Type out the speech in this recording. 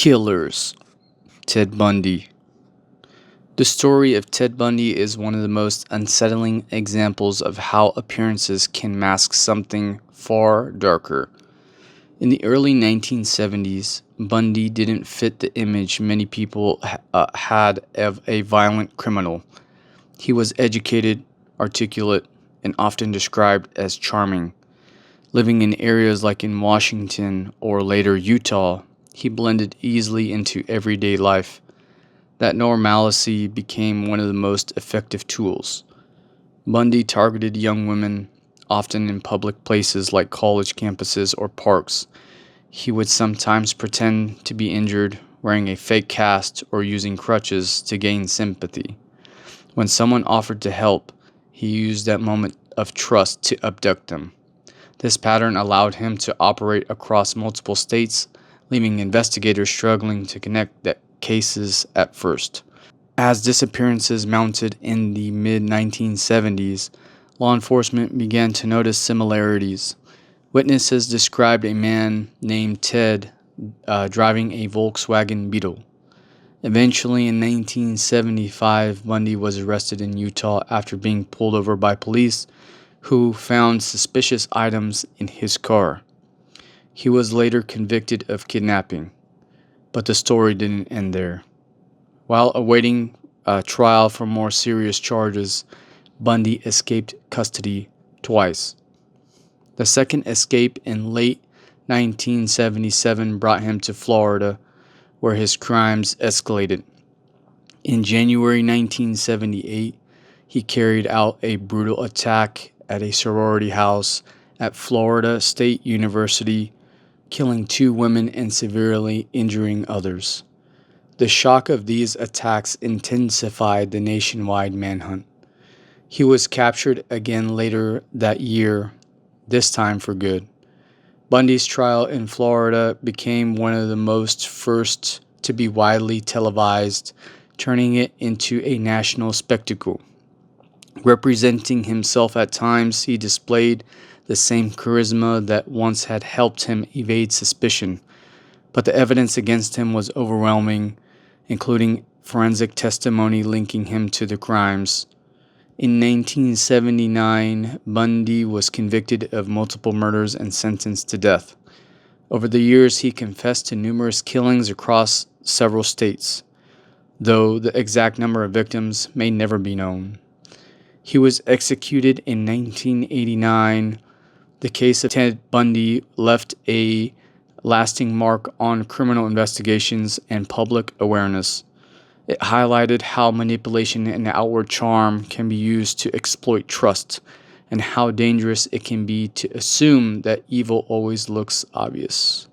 Killers. Ted Bundy. The story of Ted Bundy is one of the most unsettling examples of how appearances can mask something far darker. In the early 1970s, Bundy didn't fit the image many people had of a violent criminal. He was educated, articulate, and often described as charming. Living in areas like in Washington or later Utah, he blended easily into everyday life. That normalcy became one of the most effective tools. Bundy targeted young women, often in public places like college campuses or parks. He would sometimes pretend to be injured, wearing a fake cast or using crutches to gain sympathy. When someone offered to help, he used that moment of trust to abduct them. This pattern allowed him to operate across multiple states, leaving investigators struggling to connect the cases at first. As disappearances mounted in the mid-1970s, law enforcement began to notice similarities. Witnesses described a man named Ted driving a Volkswagen Beetle. Eventually, in 1975, Bundy was arrested in Utah after being pulled over by police who found suspicious items in his car. He was later convicted of kidnapping, but the story didn't end there. While awaiting trial for more serious charges, Bundy escaped custody twice. The second escape in late 1977 brought him to Florida, where his crimes escalated. In January 1978, he carried out a brutal attack at a sorority house at Florida State University, killing 2 women and severely injuring others. The shock of these attacks intensified the nationwide manhunt. He was captured again later that year, this time for good. Bundy's trial in Florida became one of the first to be widely televised, turning it into a national spectacle. Representing himself at times, he displayed the same charisma that once had helped him evade suspicion. But the evidence against him was overwhelming, including forensic testimony linking him to the crimes. In 1979, Bundy was convicted of multiple murders and sentenced to death. Over the years, he confessed to numerous killings across several states, though the exact number of victims may never be known. He was executed in 1989. The case of Ted Bundy left a lasting mark on criminal investigations and public awareness. It highlighted how manipulation and outward charm can be used to exploit trust, and how dangerous it can be to assume that evil always looks obvious.